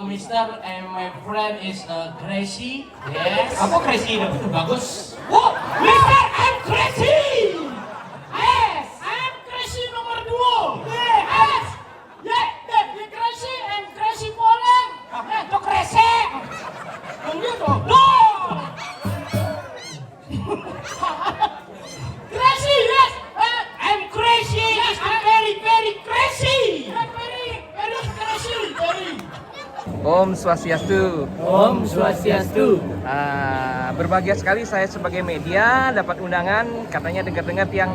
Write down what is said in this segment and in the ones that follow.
Mr. and my friend is crazy. Yes. Apa crazy itu? Bagus. Wow, Mr. I'm crazy. Yes, I'm crazy nomor 2. Yes. Yeah, the crazy and crazy boleh. Itu crazy. Begitu. No. Crazy, yes. I'm crazy. Yes, I'm very crazy. Very crazy. Very. Om Swastiastu. Om Swastiastu. Berbahagia sekali saya sebagai media dapat undangan, katanya dengar-dengar yang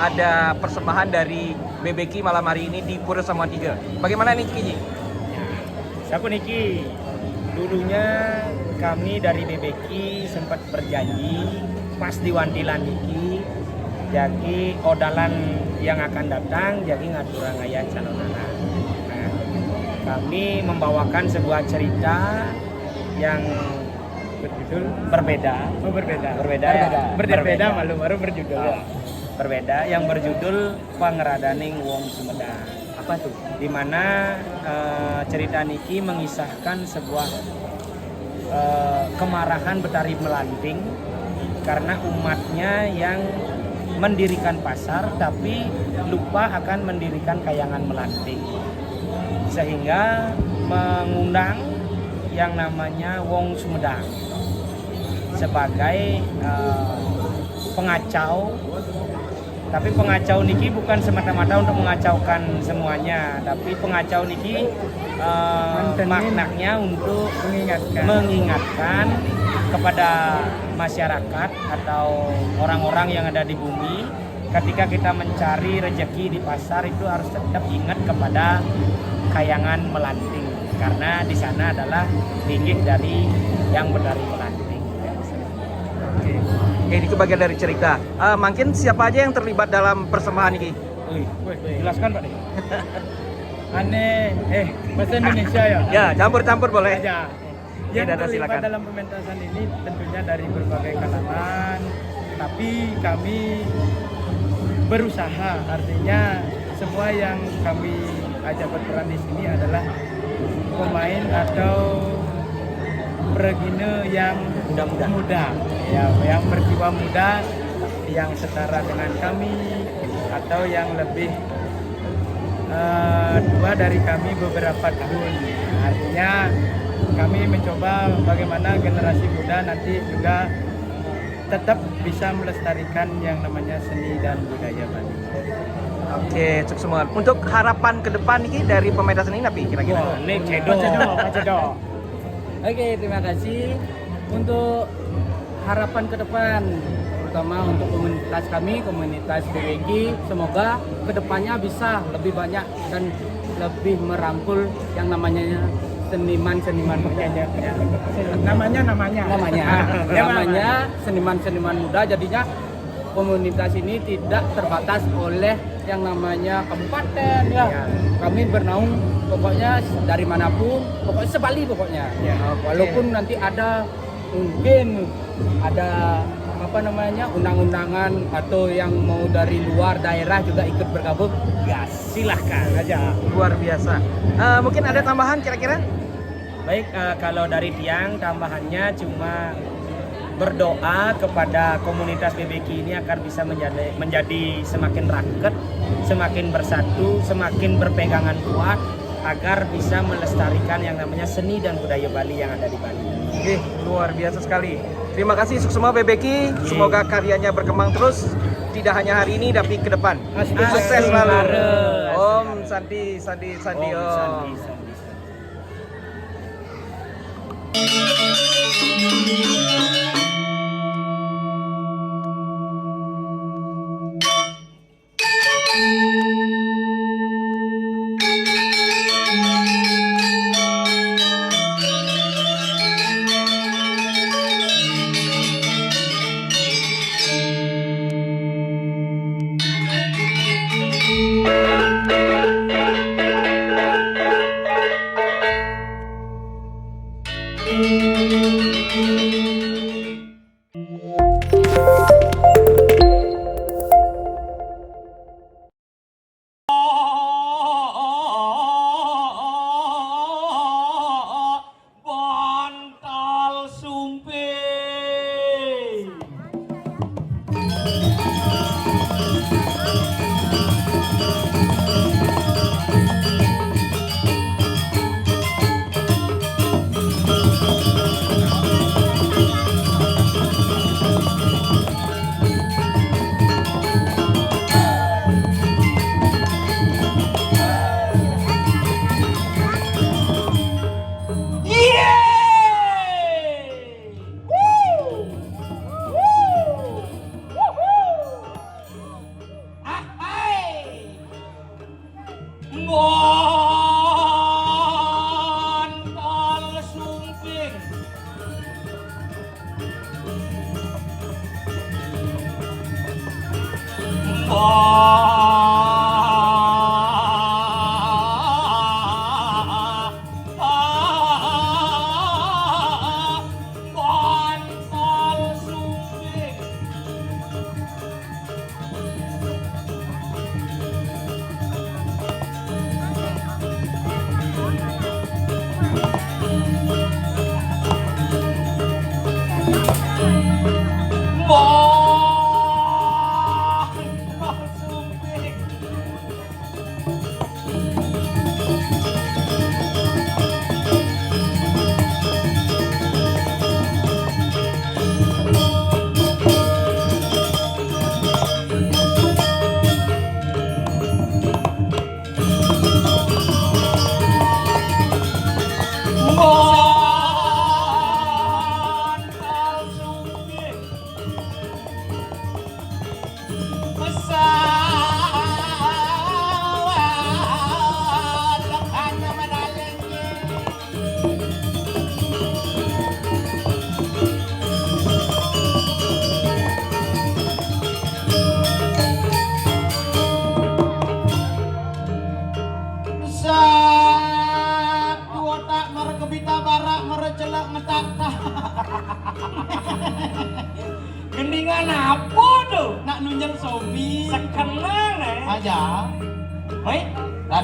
ada persembahan dari BBQ malam hari ini di Pura Samuan 3. Bagaimana nih Kiji? Siapa Niki? Dulunya kami dari BBQ sempat berjanji pas di Wantilan Niki, jadi odalan yang akan datang jadi ngaturang ayat calonana. Nah, kami membawakan sebuah cerita yang berjudul berbeda. Oh, berbeda. Berbeda malu baru berjudul. Oh, berbeda yang berjudul Pangeradaning Wong Sumedang. Apa tuh? Dimana cerita niki mengisahkan sebuah kemarahan Betari Melanting karena umatnya yang mendirikan pasar tapi lupa akan mendirikan kayangan melanting, sehingga mengundang yang namanya Wong Sumedang sebagai pengacau. Tapi pengacau niki bukan semata-mata untuk mengacaukan semuanya, tapi pengacau niki maknanya untuk mengingatkan kepada masyarakat atau orang-orang yang ada di bumi, ketika kita mencari rezeki di pasar itu harus tetap ingat kepada kayangan melanting, karena di sana adalah bingit dari yang Betari Melanting. Ini bagian dari cerita. Mungkin siapa aja yang terlibat dalam persembahan ini? Jelaskan Pak. Aneh, bahasa Indonesia ya? Ya, campur-campur boleh. Aja. Yang Dada, terlibat silakan. dalam pementasan ini tentunya dari berbagai kalangan, tapi kami berusaha, artinya semua yang kami ajak berperan di sini adalah pemain atau Regine yang muda, ya, yang berjiwa muda, yang setara dengan kami atau yang lebih tua dari kami beberapa tahun. Artinya kami mencoba bagaimana generasi muda nanti juga tetap bisa melestarikan yang namanya seni dan budaya Bali. Oke, cuk semua. Untuk harapan ke depan ini dari pementasan ini apa kira-kira? Ini cedok. Oke, terima kasih. Untuk harapan ke depan, terutama untuk komunitas kami, komunitas BBQ, semoga kedepannya bisa lebih banyak dan lebih merangkul yang namanya seniman-seniman muda. Namanya seniman-seniman muda, jadinya komunitas ini tidak terbatas oleh yang namanya kabupaten ya. Kami bernaung pokoknya dari manapun, pokoknya sebali pokoknya. Walaupun nanti ada mungkin ada undang-undangan atau yang mau dari luar daerah juga ikut bergabung, ya silahkan aja. Luar biasa. Mungkin ada tambahan kira-kira? Baik, kalau dari Tiang tambahannya cuma berdoa kepada komunitas BBQ ini agar bisa menjadi semakin raket, semakin bersatu, semakin berpegangan kuat, agar bisa melestarikan yang namanya seni dan budaya Bali yang ada di Bali. Oke, luar biasa sekali. Terima kasih untuk semua BBQ. Semoga karyanya berkembang terus, tidak hanya hari ini tapi ke depan. Sukses selalu. Om Sandi Om. Thank you.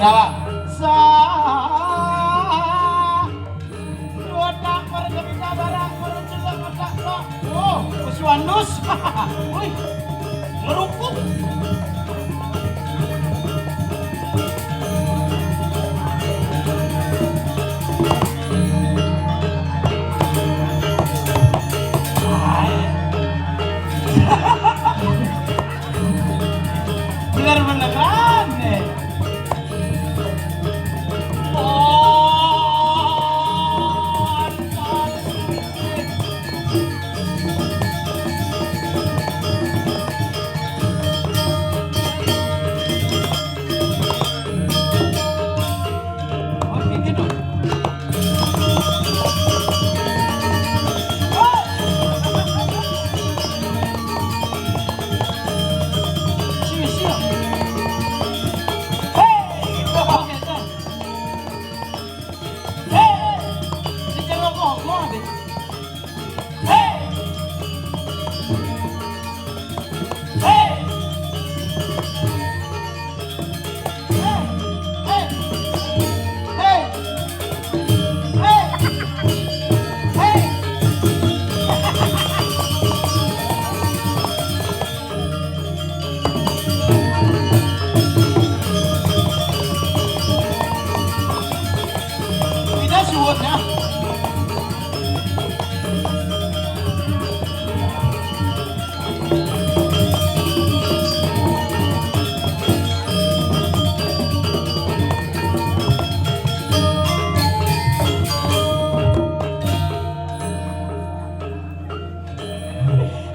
Dawa. Sa Dodak pergabita barang perjulak otak lo. Oh, Kuswandus. Wih, ngerupuk. Bener-beneran nih.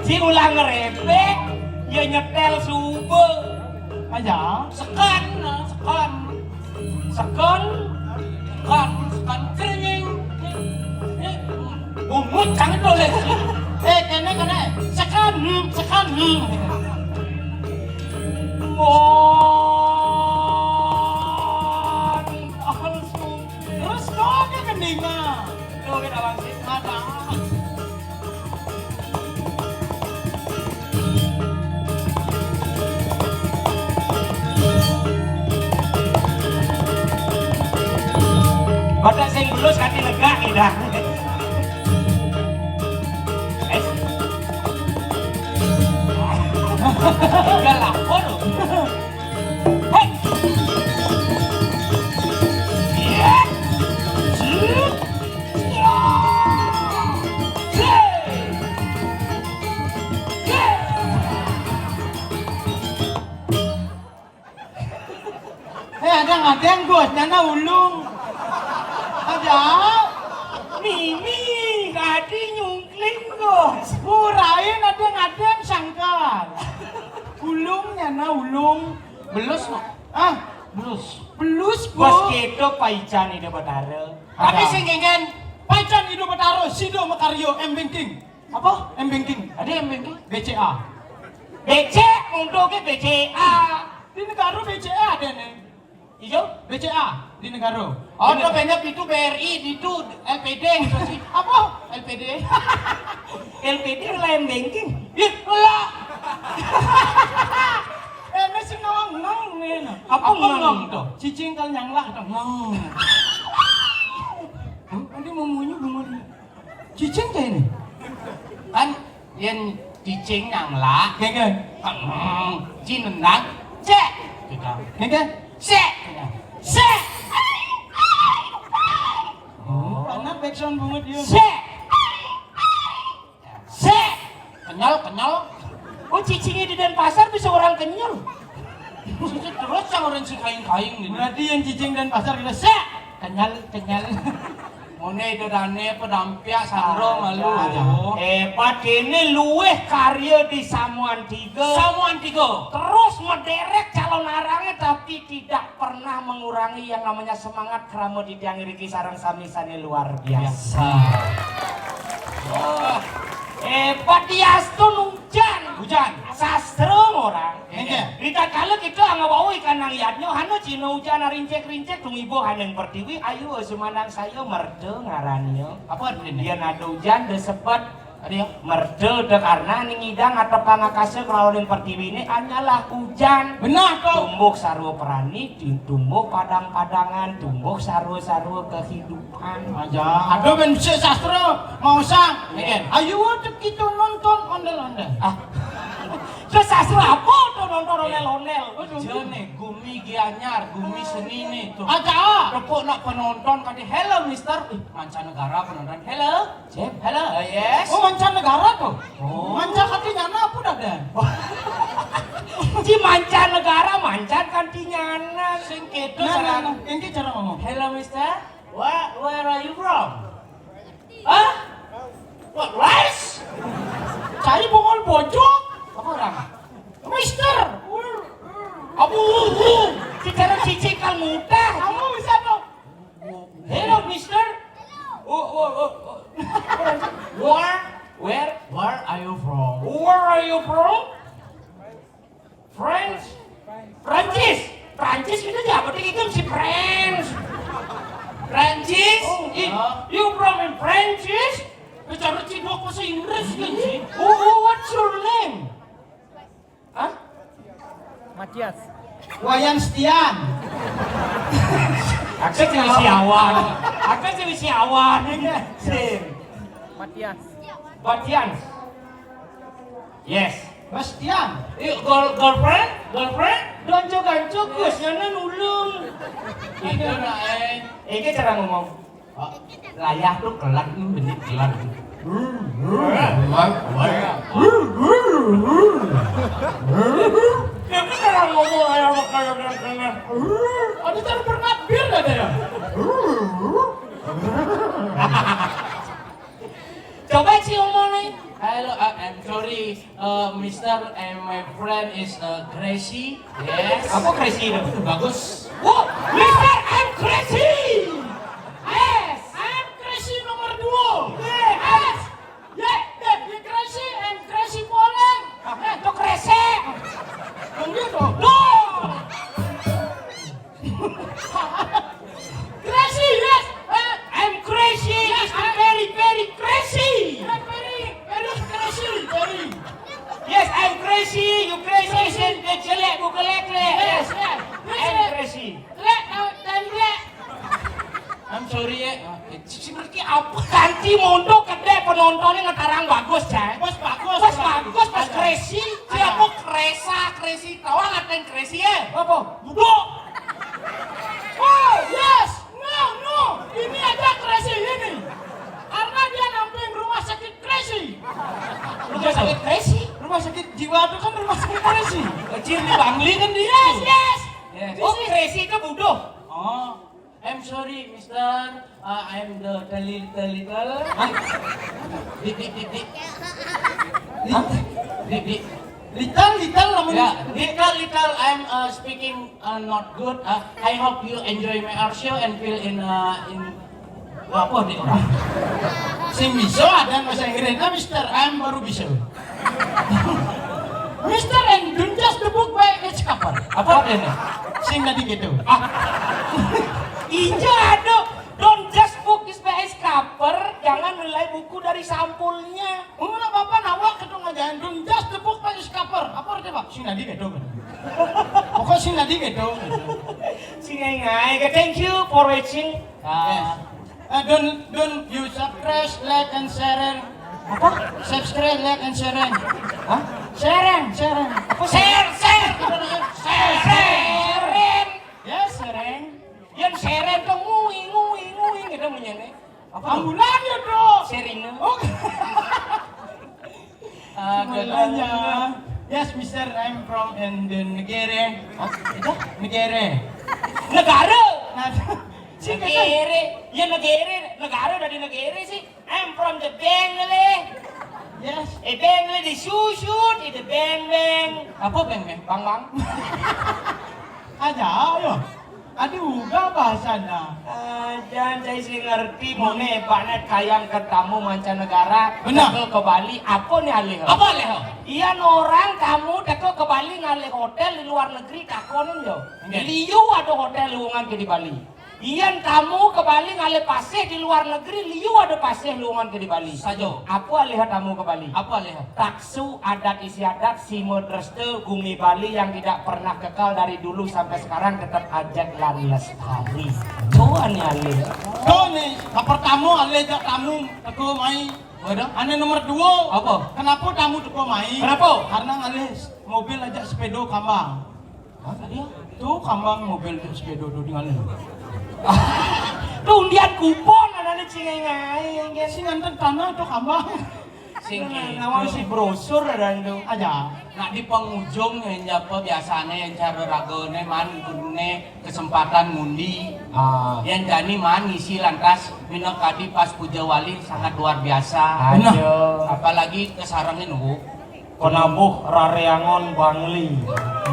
Si ulang ngerepek, ya nyetel subuh aja, sekan kenying, umut jangan boleh, kene, sekan, terus kok ke kendinga, lo kita bangsit mata. Badak sing belus kati lega dah. Enggak lapor. Hei. Iya. Ada yang bos, nana ulung. Ada Mimi, gadi nyungkling bos. Murahin ada sangkal. Ulungnya na ulung. Belus no? Belus bos kita paican hidup betara. Tapi singkingan paican hidup betara. Sido Makaryo M-Banking. Apa? M-Banking. Ada M-Banking? BCA. BC untuk ke BCA. Di negara BCA ada nih. Ijo? BCA di negara. Oh, ada banyak itu BRI, itu LPD gitu sih. Apa? LPD? LPD lain banking. Ih, lah. Ini sih ngong nih. Apa ngong tuh? Cicing kal nyanglah tuh ngong. Nanti mau bunyi. Cicing kayak ini. Kan yang cicing nyanglah. Kayak Cin nendang. Cek. Kayak Sek. Oh, karena backsound bunga dia. Sek. Kenyal. Oh, cicingnya di Denpasar bisa orang kenyal. Terus yang orang si kain-kain. Berarti yang cicing Denpasar kita sek. Kenyal. Mone itu dane pedampia sandro malu. Pak ini luweh karya di Samuan Tiga. Terus mederek calon arangnya tapi tidak pernah mengurangi yang namanya semangat keramo di tiang riki sarang samisane luar biasa. Pak Diastun hujan. Sastra orang. Rita kala kita ngawau ikan nang yadnya hano cina hujan rincek tung ibu haneng pertiwi ayo semanang saya merde ngarannya. Apa ini? Dia nada hujan disebut Ada ya? Merdel de karena ning ngidang atau pangakase kelaunin pertiwi ini hanyalah hujan. Benar kau. Tumbuh sarua perani, tumbuh padang-padangan, tumbuh sarua-sarua kehidupan. Aja. Aduh ben sastra mau sang. Ayo tuh kita nonton ondel-ondel. Sastra apa tuh nonton onel-onel? Jene gumi gianyar, gumi seni nih tuh. Aja. Repuk nak penonton kadi hello mister. Mancanegara penonton. Hello. Cep. Hello. Yes. Oh mancanegara tuh. Oh. Manca katinya apa dah dan? Ci mancanegara mancan kantinyana. Sing kitu cara engke cara ngomong. Hello mister. Where are you from? Hah? What rice? Cari bongol bojok. Apa orang? Mister. Abu, secara cicikal mudah. Kamu bisa dong. Hello, mister. Where are you from? Where are you from? French. Prancis. Prancis itu siapa? Itu si French. Prancis? You from in Prancis? Bicara Cina bahasa Inggris kan sih? What's your name? Hah? Matias. Wayan Setian. Aku cewek siawan. Aku cewek siawan. Sim. Matias. Batian. Yes. Bastian. Girlfriend? Ganco-ganco Gus, nyana nulung. Itu nak Iki cara ngomong. Layah tuh kelan benih kelan. Ini cara ngomong layah kelan. Ada cara bernabir gak ada ya? Coba sih ngomong nih. Hello, I'm sorry, Mister and my friend is crazy. Yes. Apa crazy itu? Bagus. Oh, Mister, I'm crazy. Yes, I'm crazy nomor 2. Yes. You crazy, I'm crazy poleng. Itu crazy. Enggak dong. No. Crazy, yes. I'm crazy. Yes, I'm very, very crazy. I'm very crazy. Very. Yes, I'm crazy. You crazy. Sen jelek bukan lek-lek. Yes, yes. I'm crazy. Lek, dan lek. I'm sorry ya. Seperti apa? Ganti mondok kedai penontonnya ngetarang bagus, Cah. Bos bagus. Pas crazy. Siapa crazy? Tahu ngatain crazy ya? Apa? Budok. Oh, yes. No. Ini aja crazy ini. Karena dia nampilin rumah sakit crazy. Rumah sakit crazy? Rumah sakit jiwa itu kan rumah sakit crazy. Kecil di Bangli kan dia. Yes. Oh, crazy itu budok. Oh, I'm sorry, Mister. I'm the little. Little namun. Ya. Little. I'm speaking not good. I hope you enjoy my art show and feel in apa nih orang? Sing bisa ada bahasa Inggrisnya, Mister. I'm baru bisa. Mister and don't just the book by H. Kapar. Apa ini? Sing tadi gitu. Iya ada. Don't just book is by cover. Jangan nilai buku dari sampulnya. Enggak apa-apa, nawak ketemu aja. Don't just the book by H. Kapar. Apa artinya Pak? Sing tadi gitu. Pokoknya sing tadi gitu. Singai. Thank you for watching. Yes. Don't you subscribe, like and share. Apa? Subscribe, like and share. Hah? Share. Apa? Share. Yes, share. Yang share tuh ngui gitu menyene. Apa? Ambulan ya, Bro. Sharing. Oh. Mulanya. Yes, Mister, I'm from Negara. Negara. Si Negara dari negara sih. I'm from the Bengali. Yes. Bengali di susut, di beng. Apa bang? Bang. Aja, ayo. Aduh, gak bahasanya. Jangan saya sih ngerti mau banget kayang ketamu mancanegara. Benar. Deko ke Bali, apa nih alih? Apa leh? Iya orang kamu deko ke Bali ngalih hotel di luar negeri takonin yo. Enggak. Liu ada hotel luangan ke di Bali. Iyan tamu ke Bali ngale pasih di luar negeri, liu ada pasih luangan ke di Bali. Sajo. Apa lihat tamu ke Bali? Apa lihat? Taksu adat istiadat si Modreste Bumi Bali yang tidak pernah kekal dari dulu sampai sekarang tetap ajak lan lestari. Coba nih Ale. Tuh nih, lapor tamu, ale jak tamu, teko mai. Waduh, ane nomor 2. Apa? Kenapa tamu teko mai? Kenapa? Karena ale mobil ajak sepeda kambang. Hah, tadi ya? Tuh kambang mobil ajak sepeda tuh dengan ale. Tuh undian kupon ada nih cingengai. Si nganten tanah tuh kambang. Singki. Nawang si brosur ada itu. Aja. Nah di penghujung yang apa biasanya yang cara ragone man gune kesempatan mundi yang jani man ngisi lantas minok kadi pas puja wali sangat luar biasa. Aduh. Apalagi kesarangin nu. Konabuh rareangon Bangli.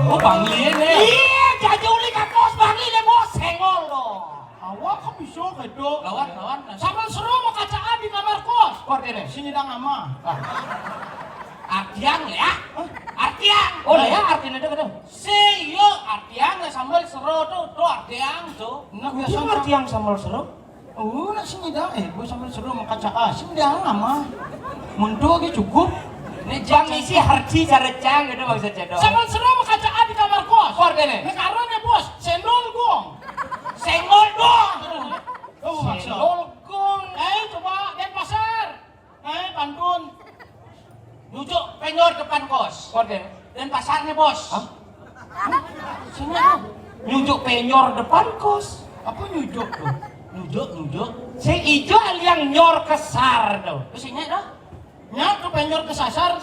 Oh Bangli ini. Iya, jajuli kan bos Bangli deh bos sengol dong. Awak kok bisa gitu? Lawan. Sama seru mau kacaan di kamar kos. Kor deh. Sini dah ama. Artiang ya. Artiang. Oh ya artinya deh gitu. Si yo artiang ya sambal seru tuh artiang tuh. Nah Biasa biasa ngerti yang sambal seru. Oh, nak sini dah. Gue sambil seru mau kacaan. Sini dah ama. Mundur lagi cukup. Ini jam isi harci cara cang gitu maksud cedok. Sambil seru mau kacaan di kamar kos. Kor deh. Ini karena bos, sendol gong. Senggol dong. Oh, maksa. Senggol gong. Coba Denpasar. Pantun. Nujuk penyor depan kos. Kor deh. Dan pasarnya bos. Sini nyujuk penyor depan kos. Apa nyujuk tuh? Nujuk. Si ijo yang nyor kesar tuh. Isinya dah. Nya ke penyor kesasar.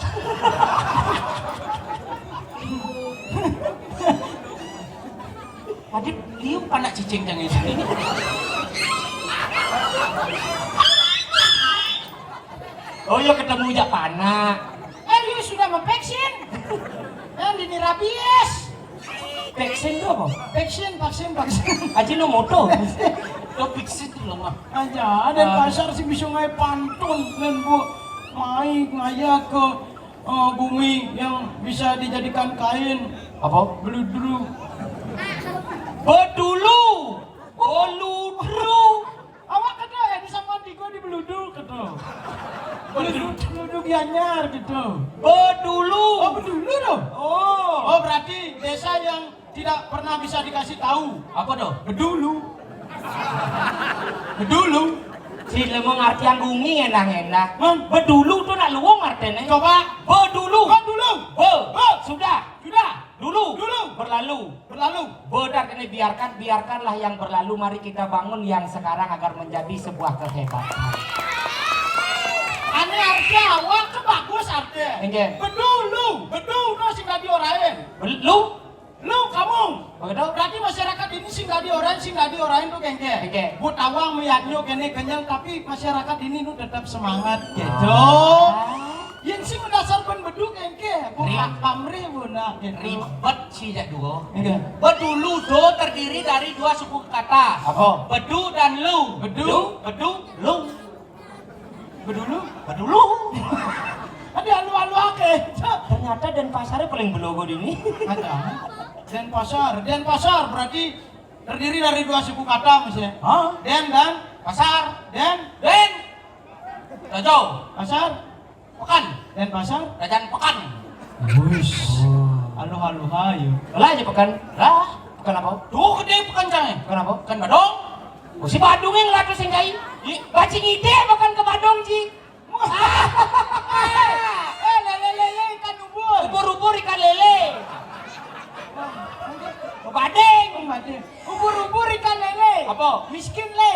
Adip liu panak cicing jangan sini. Oh iya ketemu jak panak. Lu sudah memvaksin. Yang ini rabies. Vaksin tuh apa? Vaksin. Ajinomoto. Topik situ loh mah. Aja, Denpasar sih bisa ngai pantun dan bu mai ngaya ke bumi yang bisa dijadikan kain. Apa? Beludru. Bedulu. Boludru. Awak kata ya di sama tiga di beludru kata. Beludru gianyar gitu. Bedulu. Oh bedulu dong. Oh berarti desa yang tidak pernah bisa dikasih tahu. Apa tuh? Bedulu. Si lemong arti yang gumi enak-enak. Bedulu tuh nak luang artinya. Coba. Bedulu. Kau dulu. Sudah. Dulu. Berlalu. Artinya biarkanlah yang berlalu. Mari kita bangun yang sekarang agar menjadi sebuah kehebatan. Ane artinya awak tuh bagus artinya. Enggak. Bedulu sing gak diorain. Lu kamu. Begitu? Berarti masyarakat ini sing gak diorain tuh kengke. Kengke. Bu tawang melihatnya kene kenyang tapi masyarakat ini tuh tetap semangat gitu. Yang sih mendasar ben bedu kengke. Bu pamrih bu nak gitu. Ribet sih ya dua. Enggak. Bedulu do terdiri dari dua suku kata. Apa? Bedu dan lu. Bedu. Lu. Bedulu. Ada alu-alu ake. Ternyata Denpasarnya paling belogo di ini. Ada. Denpasar berarti terdiri dari dua suku kata misalnya. Hah? Den dan pasar. Den. Tajau. Pasar. Pekan. Denpasar. Rajan pekan. Wush. Halo hayu. Lah aja pekan. Lah, pekan apa? Tuh gede pekan jangan. Pekan apa? Pekan Badong. Oh, si Badung yang lalu singgai. Bacing ide pekan ke Badung, Ji. Lele ikan ubur. Ubur-ubur ikan lele. Badeng. Ubur ikan lele. Apa? Miskin le.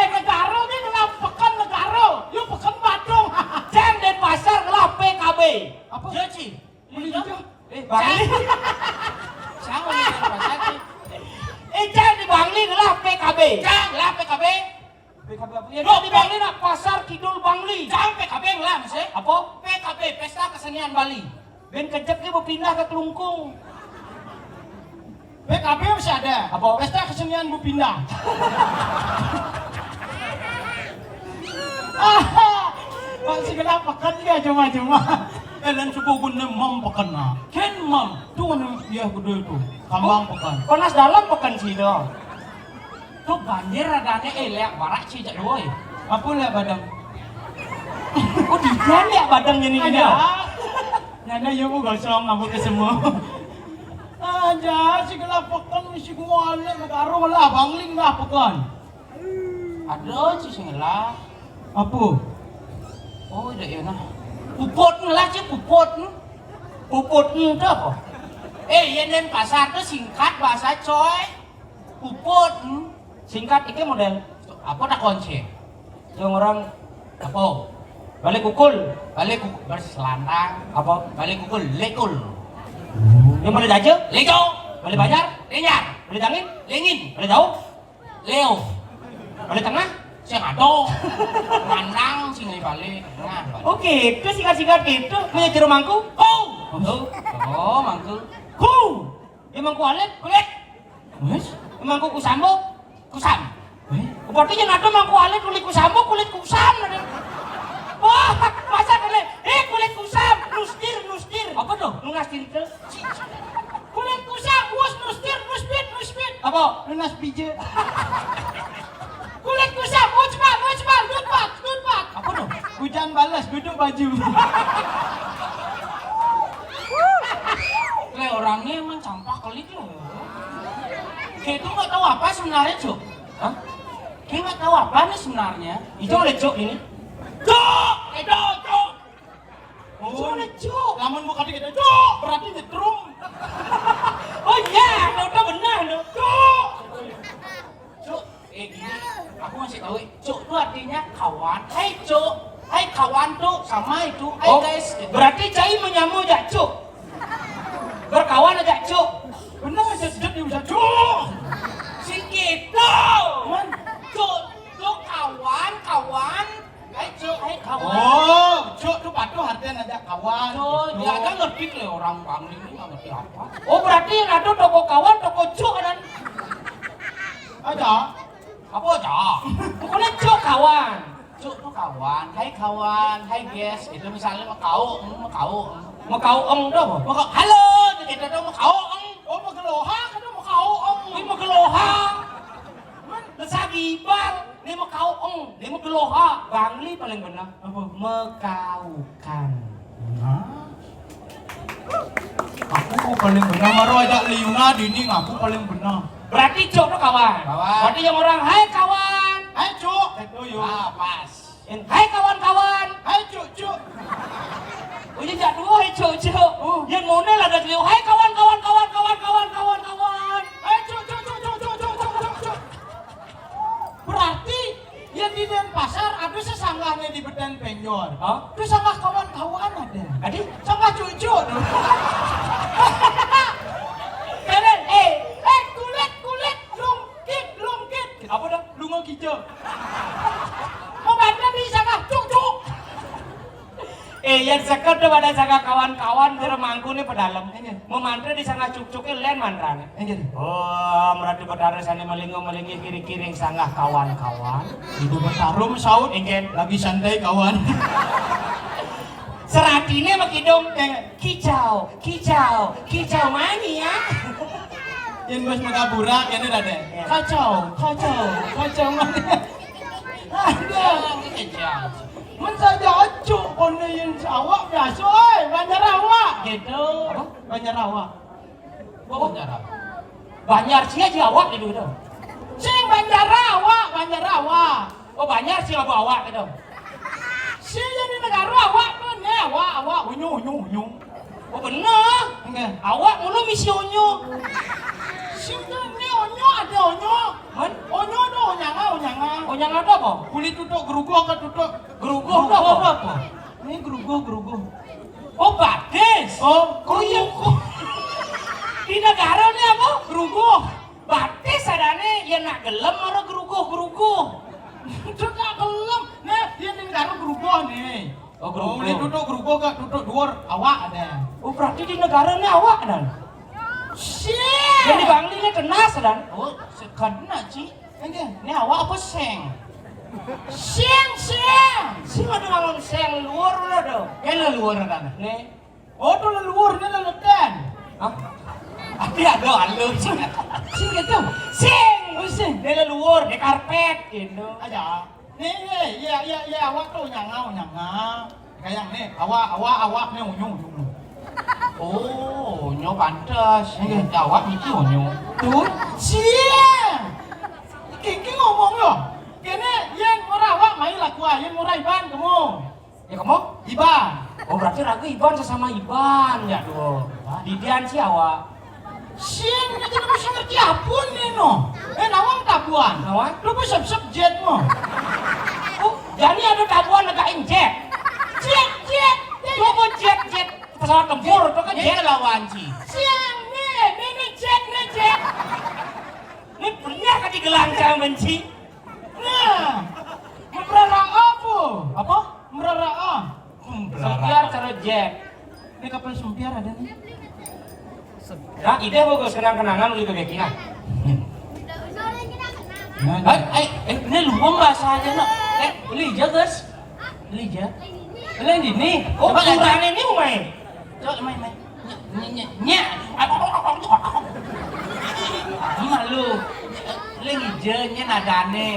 Negara ini kenapa pekan negara? Yuk pekan Badung. Jam Denpasar kelah PKB. Apa? Ya Ci. Bangli. Sama nih pasar Ci. Jam di Bangli kelah PKB. Jang lah PKB. PKB apa? Ya, di Bangli nak Pasar Kidul Bangli. Jang PKB lah masih. Apa? PKB Pesta Kesenian Bali. Ben kejeknya mau pindah ke Kelungkung. PKB masih ada. Apa? Pesta kesenian Bu Pindah. Masih kenapa pekan dia cuma. Elen suku gune mam pekan na. Ken mam. Tuh anu dia gede itu. Kambang pekan. Panas dalam pekan sih dong. Tuh banjir adanya elek barak sih jak doi. Apa lihat badan? Oh dia lihat badan ini Ada. Nada ya bu gak usah ngambut ke semua. Aja si gelap pekan si gua alek karo lah bangling lah pekan. Ada sih singlah. Apa? Oh, iya ya nah. Puput lah sih puput. Puput itu apa? Yang dan pasar tuh singkat bahasa coy. Puput. Singkat iki model Apa tak kunci? yang orang Apa? balik kukul Balik berselantang. apa? Balik kukul lekul. Yang balik aja? Lego. Balik banjar? Lenyar. Balik angin? Lengin. Balik jauh? Leo. Balik tengah? Sing ado. Mandang sing balik. Nah, balik. Oke, itu singkat-singkat gitu. Punya jero mangku? Oh, mangkel. Ku. Emang ku alet? Kulit. Wes? Emang ku kusambo? Kusam. Berarti yang ada mangku alet kulit kusambo, kulit kusam. Wah, masa kulit? Kulit kusam, nustir. Apa tuh? Lu ngastir itu? Kulit kusam, wus nustir. Apa? Lunas pijat. Kulit kusam, mujmal, dudpak. Apa tuh? Hujan balas duduk baju. Kayak orangnya emang campak kali tuh. Kayak itu nggak tahu apa sebenarnya, Cuk. Hah? Kayak nggak tahu apa nih sebenarnya. Itu oleh cok ini. Cuk! Cuk! Oh, cuk. Lamun buka dikit cuk, berarti nyetrum. Oh iya, udah benar loh. Cuk. Cuk, gini, aku masih tahu. Cuk itu artinya kawan. Hai Cuk, hai kawan tuh sama itu. Hai Oh, guys. berarti cai menyamu aja cok. Berkawan aja cok. Benar aja sedap dia bisa cuk. Sikit tuh. Cuk kawan. Hai Cuk, hai kawan. Oh, cuk tuh patuh artinya ada kawan. Cuk, gitu. dia kan ngerti lah orang Bangli ini nggak ngerti apa. Oh berarti yang ada toko kawan, toko cok kan? Ada. Apa aja? Pokoknya cok kawan. Cuk tuh kawan, hai guys. Itu misalnya mau kau. Mau kau ong dah apa? Mau kau, halo, kita tuh mau kau. Oh, mau geloha kan mau kau om. Ini mau geloha. Lesagi bang. Ini mau kau ong. Ini mau geloha. Bangli paling benar. Apa? Mekaukan. Aku paling benar maro ada liuna dinding aku paling benar. Berarti cok tuh kawan. Kawan. Berarti yang orang hai kawan. Hai cuk, itu yo. Ah, pas. Hai kawan-kawan. Hai cuk. Oh ini jak dua hai cok. Yang model ada beliau. Hai kawan-kawan. Hai cuk. Berarti yang di Denpasar ada sesanggahnya di Beden Penyor. Hah? Itu sanggah kawan-kawan ada. Adik? Sanggah cucu. Keren. Kulit, lungkit. Apa dah? Lungo hijau. Memandang di sana cuk. Yang seker tuh pada sana kawan-kawan termangku nih pedalam. Memantra di sana cuk-cuknya lain mantra. Oh, merati pedara sana melingi kiri-kiri sanggah kawan-kawan. Itu bertarum saut. Ingin Lagi santai kawan. seratine sama kidung kicau mani ya. Yang bos megabura ini ada. Kacau mana? Ada. Men saja acuk kone yang sawak biasa banyak awak Gitu. Apa? banyak awak. Banyak sih aja awak gitu gitu. Sing banyak awak. Oh banyak sih abu awak gitu. Sing jadi negara awak tuh ne awak unyu. Oh bener. Enggak. Awak mulu misi onyo. Sing tuh ne onyo ada onyo. Man? Onyo tuh onyanga. Onyang ada apa? Kulit tutuk gerugoh ke tutuk. Gerugoh itu apa? Ini gerugoh. Oh batis. Oh, iya. Di negara ini apa? Gerugoh. Batis adane ya nak gelem ada gerugoh. Itu tak kelem. Nah, dia di negara gerugoh nih. Oh, gerugoh. Kulit tutuk gerugoh ke tutuk duor awak ada. Oh berarti di negara ini awak dan. Shit. Yang di Bangli ini kena sedang. Oh, kena sih. Enggak. Ini awak apa seng? Siang. Si ada ngomong siang leluhur lo do. Leluhur kan. Nih. Oh tuh leluhurnya leletan. Hah? Tapi ada alur sih. Sing gitu. Sing. Dia leluhur, dia karpet gitu. Aja. Nih, ya, awak tuh nyangau. Kayak nih, awak nih unyu. Oh, nyo pantas. Jawab itu nyo. Tuh, siang. Kiki ngomong yo. Kene yen ora awak mai laku yen ora Iban kamu. Ya kamu? Iban. Oh berarti ragu Iban sesama Iban ya tuh. Didian si awak. Siang ini tidak bisa ngerti apun nih no. Nawang tabuan. Nawang? Lu bisa jet mo. Oh, jadi ada tabuan negain jet. Jet. Tunggu jet pesawat tempur itu kan jet. lawan sih. Siang nih jet. Ini pernah kan digelang sama benci. Nah, merara apa? Apa? Merara. Sempiar cara jet. Ini kapal sempiar ada nih. Nah, ide bagus kenang-kenangan lu bebeki nah. Ini lupa bahasanya no. Lija guys. Lija. Lain ini. Oh, Coba ukuran ini main. Coba main. Nya. Malu. Lija nya nadane.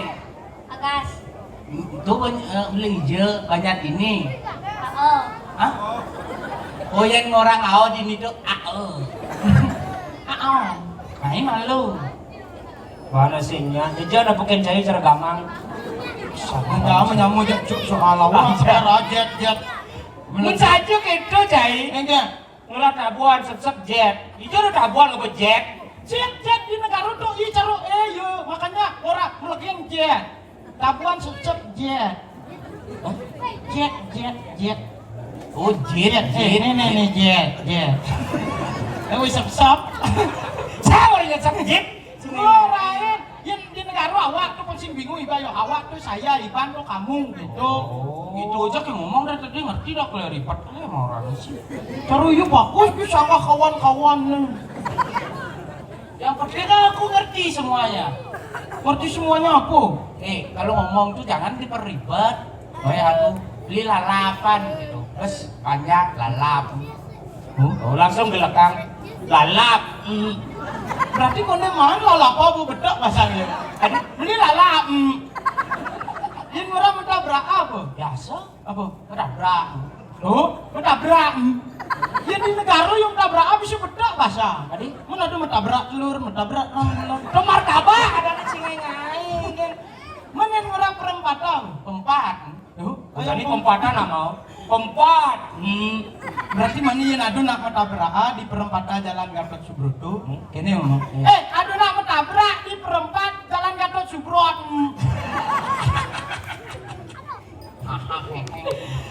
Agas. Itu lija banyak ini. Oh. Hah? Oh yang orang awal di itu Nah, ini malu. Mana sihnya? Jajan apa ken cai cara gamang. Nyamu soal awak. Jet. Mun saja gitu cai. Enggak. Ngelah tabuan sep jet. Itu ada tabuan apa jet? Jet di negara tuh i caro yo makanya orang melegeng jet. Tabuan sep jet. Jet. Oh jet. Ini jet. Wis sep. Saya orangnya sep jet. Orang yang di negara awak tuh pasti bingung Iban yo awak tuh saya Iban tuh kamu gitu. Gitu aja kayak ngomong dari tadi ngerti dah kalau ribet sama orang sih. Caro yuk bagus bisa nggak kawan-kawan nih. Yang penting kan aku ngerti semuanya. Ngerti semuanya apa? Kalau ngomong tuh jangan diperribet. Kayak aku beli lalapan gitu. Terus banyak lalap. Oh, langsung gelekang. Lalap. Berarti kone mana lalap apa bedak bahasanya? Beli lalap. Ini murah mentabrak apa? Biasa. Apa? Kedabrak. Oh, mentabrak. Ya di negara yang mentabrak apa sih bedak bahasa? Tadi? Mana ada mentabrak telur, mentabrak telur. Itu martabak ada di sini ngain kan. Mana yang murah perempatan? Empat. Jadi pempatan mau. Pempat. Berarti mana yang ada nak mentabrak di perempatan Jalan Gatot Subroto? Kene ngomong. Ada nak mentabrak di perempat Jalan Gatot Subroto.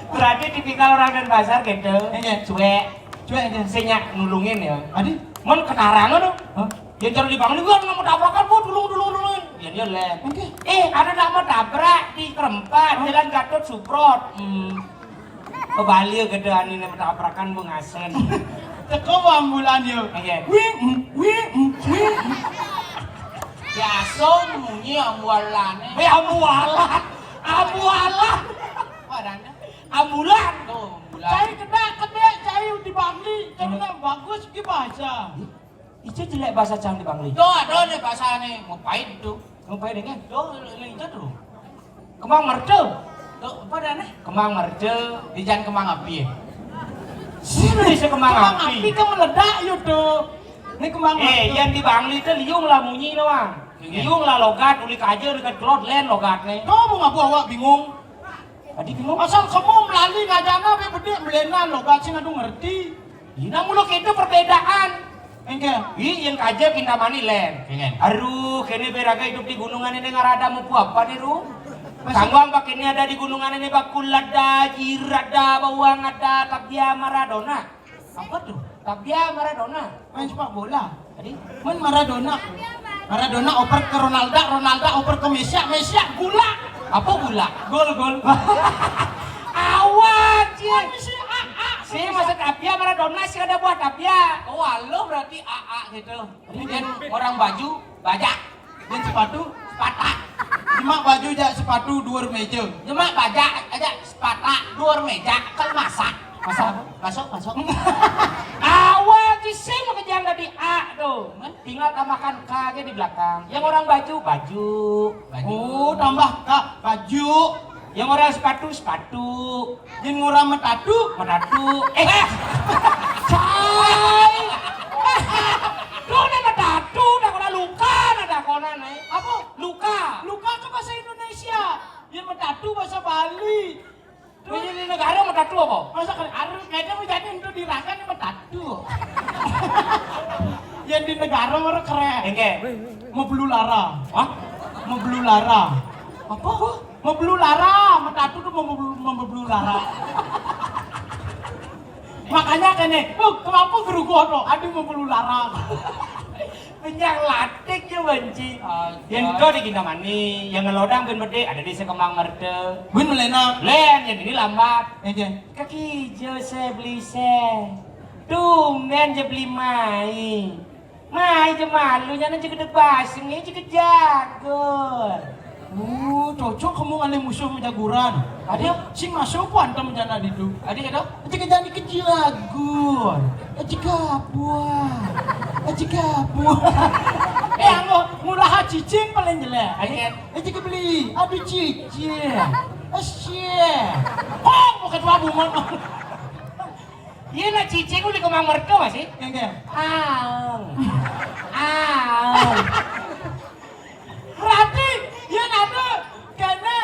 Berarti tipikal orang dan pasar gitu. Iya. Cuek aja. Senyak nulungin ya. Adi, Men kenarangan tuh. Yang cari di Bangli gua nggak mau tabrakan bu dulu. Ya dia lem. Ada nama tabrak di Kerempat Jalan Gatot Subroto. Ke Bali gedean ini tabrakan bu ngasen. teko ambulan yo. Iya. Wing. Biasa munyi ambualane. Amualan. Padahal Ambulan. tuh ambulan. Cai kena cai di Bangli. Karena bagus ki bahasa. Itu jelek bahasa Cang di Bangli. Tuh ada nih bahasane ngapain tuh? Ngapain dengan? Tuh itu tuh. Kemang merde. Tuh padahal Kemang merde. di jalan kemang api ya. Indonesia kemang api. Api kan meledak yo tuh. Ini kembang api. Yang di Bangli itu liung lah munyi doang. Liung lah logat, uli kaje, uli kelot len logat nih. Kamu ngaku awak bingung. Tadi bingung. Asal kamu melalui ngajana be bede melena lo gak sih ngadu ngerti. Nah muluk itu perbedaan. Enggak. Yang kaje kintamani len. Pengen. Aduh, kini beraga hidup di gunungan ini ngarada mupu apa nih ru? Kangwang pak ini ada di gunungan ini bakul ada, jirada, bawang ada, tabia Maradona. Apa tuh? Tabia Maradona. Main sepak bola. Tadi? Men Maradona. Maradona oper ke Ronaldo, Ronaldo oper ke Messi, Messi gula. Apa gula? Gol. Awan, cie. Messi Si masa tabia Maradona sih ada buah tabia. Oh lo berarti AA gitu. Ini kan orang baju bajak dan sepatu patah. di Nyemak baju jak sepatu dua meja. Nyemak bajak aja sepata dua meja kan masak. Masuk. Awal sih mau kejang dari A tuh. Tinggal tambahkan K aja di belakang. Yang orang baju. Oh, tambah kak baju. Yang orang sepatu. Yang orang metatu. Cai. Tuh nih metatu, dah kena luka, dah kona nih. Apa? Luka. Luka ke bahasa Indonesia. Yang metatu bahasa Bali. Ini di negara metatu apa? Masa kan harus kayaknya menjadi untuk dirakan yang metatu. Yang di negara orang keren. Engke. Mau belu lara. Hah? Mau belu lara. Apa? Mau belu lara. Metatu tuh mau belu lara. Makanya kene, kenapa gerugu tuh? Aduh mau belu lara. Penyang latik ya banci. Yang itu di Kintamani, yang ngelodang ben berde ada di Sekemang Merde. Bun melena. Len yang ini lambat. Aja. Kaki jo saya beli saya. Tumben je beli mai. Mai je malu nyana je gede basing ni je kejagur. Cocok kamu ngale musuh menjaguran. Ada Sing masuk pun antam menjana didu. ada ada. Aja kejani kejagur. Aja kapuan. Aja kapuan. Anggo murah cicing paling jelek. Aja kebeli. Aduh cicing. Asyik. Mau ketua bunga. Iya nak cicing uli Kemang Merde masih. Enggak. Berarti ya ada kene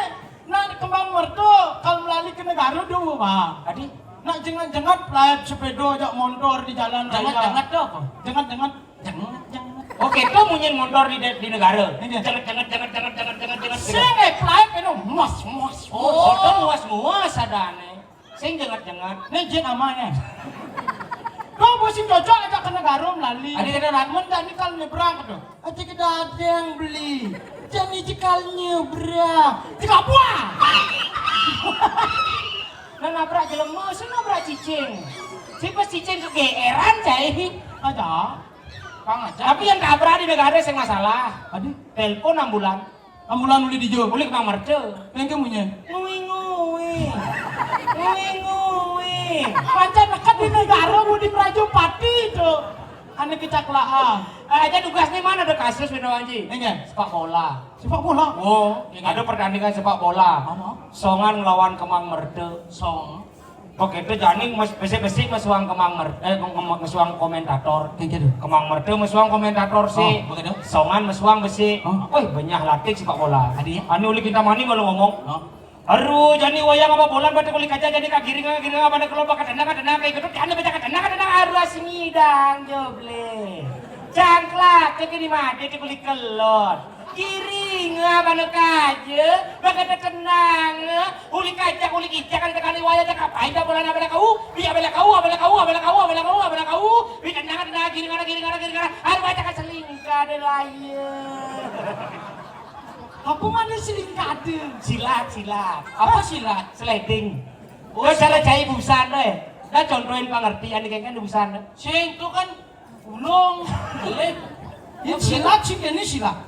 nak kembang mertu kalau melalui ke negara dulu pak. Tadi Nak jangan pelayat sepeda jak motor di jalan raya. jangan tuh apa? Jangan. Oke, tuh munyin motor di negara. Iya. Jangan. Sing pelayat itu muas. Oh, tuh muas ada nih. Sing jangan. Nih jen amanya. Kau mesti cocok aja ke negara melalui. Ada kendaraan Mendak ini kalau nyebrang tuh. Aja kita ada yang beli. Jadi jika nyebrang. Jika buah. Nah nabrak jelema, sing nabrak cicing. Si pas cicing kegeeran cai. Aja. Kang aja. Tapi yang nabrak di negara sing masalah. Aduh. Telepon ambulan. Ambulan uli dijo. Uli Kemang Merde. Yang kemunya. Ngui. Macam dekat di negara mau di Prajopati itu. Ane kecaklaan. Aja tugasnya mana ada kasus Bino Wanji? Enggak. Sepak bola. Sepak bola. Oh, ada pertandingan sepak bola. Mana? Songan melawan Kemang Merde. Song. Oke, itu jani besi-besi mesuang Kemang Merde, mesuang komentator. Kayak gitu. Kemang Merde mesuang komentator sih. Oh, begitu. Songan mesuang besi. Oh. Wih, banyak latih sepak bola. Adi ya? Anu uli Kintamani malu ngomong. Oh. Aduh, jani wayang apa bolan pada kulit kaca jadi kagiri apa ada kelompok kadang kayak gitu. Jani baca kadang aduh asingidang joble. Cangklak ke di made ke kulit kelot. Kiri apa nak kaje, bagai tenang. Uli kaca kan tekali wayang tak apa. Ida bolan apa kau? Biar bela kau. Bi tenang kiri kanan. Aduh baca keselingkah de layan. Apa mana selingkade? Silat. Apa silat? Sliding. Oh, cara cai busan deh. Dah contohin pengertian di kan busan. Sing itu kan ulung. Yang silat sih ini silat.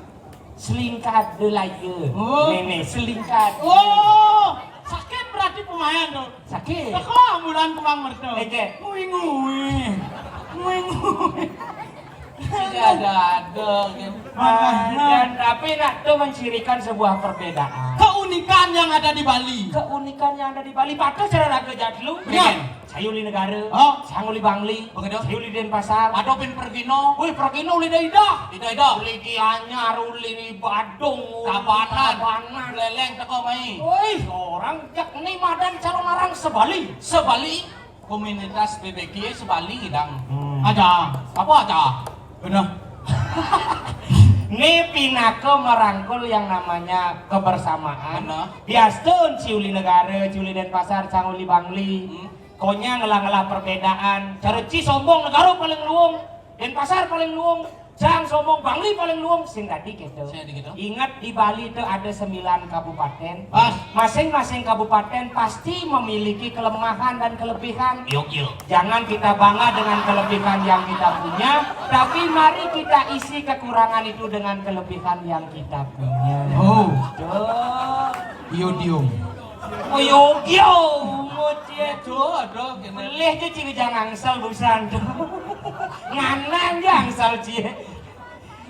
Selingkad laye. Oh. Nenek selingkad. Oh, sakit berarti pemain tuh. Sakit. Kok ambulan Kemang Merdu? Ege. Ngui. Tidak ada. Dan tapi nak tuh mencirikan sebuah perbedaan. Keunikan yang ada di Bali. Keunikan yang ada di Bali. Patut cara raga jadlu. Iya. Saya uli negara. Oh. Saya uli Bangli. Begitu. Saya uli Denpasar. Ada pin Pergino. Wih, Prokino uli Daidah. Tidak. Uli Gianyar, uli Badung, Tabanan. Leleng teko mai. Wih, orang jak ni madan calon orang sebali. Sebali komunitas BBQ Sebali hidang. Ada. Apa aja? Benar. Ini pinake merangkul yang namanya kebersamaan. Benar. Biastun ciuli negara, ciuli Denpasar, canguli Bangli. Konya ngelah-ngelah perbedaan. Cara ci sombong negara paling luung, Denpasar paling luung. Jang sombong Bangli paling luung sing tadi gitu. Ingat di Bali itu ada 9 kabupaten. Masing-masing kabupaten pasti memiliki kelemahan dan kelebihan. Jangan kita bangga dengan kelebihan yang kita punya, tapi mari kita isi kekurangan itu dengan kelebihan yang kita punya. Oh. Tuh. Iodium. Oh yo, mocie Aduh, kene. Melih je ciri jangan angsal busan. Nganang je angsal cie.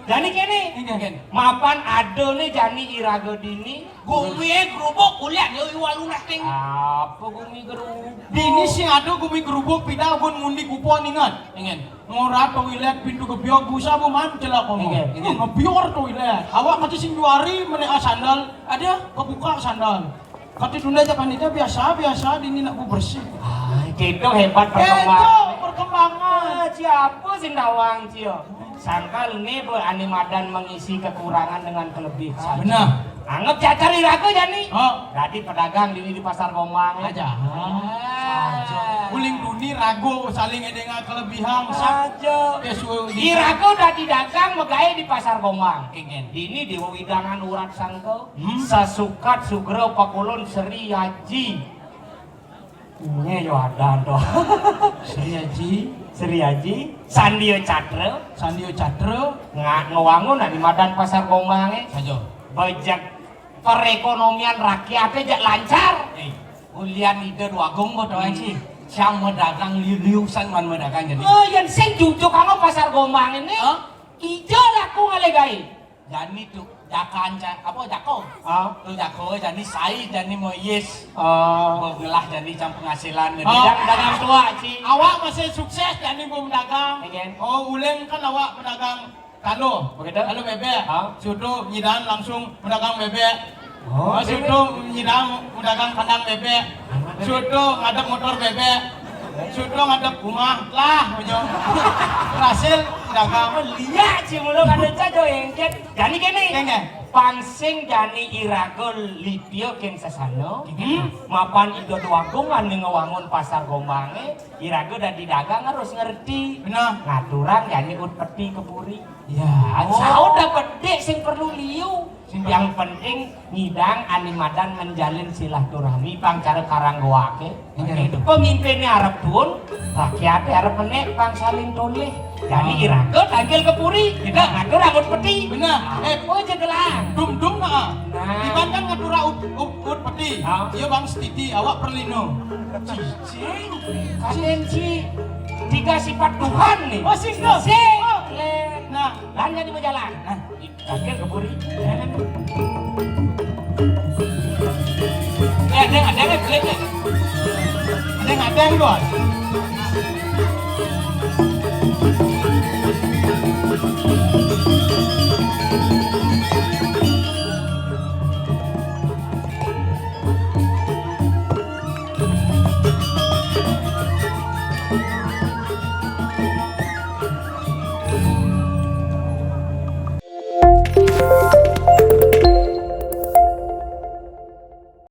Jani kene, Ingen. mapan ado nih jani irago dini. Gumi gerubuk kuliah yo walunah ting. Apa gumi gerubuk? Dini sing ada gumi gerubuk pindah gun mundi kupon ingat. Ingen. Ngora toilet pintu kebiok busa bu man celak kono. Ingen. Ngebior toilet. Awak kati sing juari meneka sandal. Ada kebuka sandal. Kati tunda aja panitia biasa dini nak bu bersih. Gitu hebat Itu perkembangan. perkembangan. Siapa sih ndawang cio? Sangkal nih animadan mengisi kekurangan dengan kelebihan. Benar. Anggap cacar irago jani. Oh. Jadi pedagang di pasar Gomang Aja. Ah. Uling duni rago saling edenga kelebihan. Saja. Irago udah didagang megaya di pasar Gomang. Ingen. Ini di widangan urat sangko. Sasukat sugro pakulun Seri Haji. Ini yo ada doh. Sri Haji, Seri Haji, Sandio Catra, Sandio Catra, ngewangun di madan pasar Gomang Sajo. bajak perekonomian rakyatnya jak lancar. Ulian ide dua gong bo doang sih. Siang medagang liusan man medagang jadi. Oh, yang sing jujuk kamu pasar Gomang ini, ijo laku ngalegai. Jadi tuh jakan apa jako? Tuh jako jadi sai jadi mau yes. Ngelah jadi jam penghasilan jadi Dagang tua sih. awak masih sukses jadi bu pedagang. Again. Oh, uling kan awak pedagang kalo, Begitu? kalo bebek. Sudah nyidan langsung pedagang bebek. Oh, Sudah nyidan pedagang kandang bebek. Sudah ngadep motor bebek. Sudah ngadep rumah lah, punya berhasil pedagang. Lihat sih mulu kada cajo engket. Jadi gini. Kenge. Pangsing jani irago lipio ken sasano. Mapan ido doagungan nih ngewangun pasar Gomang irago dan didagang harus ngerti. Benar. Ngaturan jani ut peti kepuri. Ya. Sao dapat dek sing perlu liu. Yang penting ngidang animadan menjalin silaturahmi pangcara karanggoake. Pemimpinnya Arab tuun, rakyatnya Arab menek pang saling toleh. Jadi irago tanggil kepuri, kita ngatur rambut peti. Benar. Oh jegelang. Dum nah. Nah. Iban kan ngatura ut peti. Iya bang setiti awak perlino. Cicing, kalian sih tiga sifat Tuhan nih. Oh, sing tuh. Sing. Nah, Lan jadi berjalan. Tanggil kepuri. Ada yang beli. ada yang gol.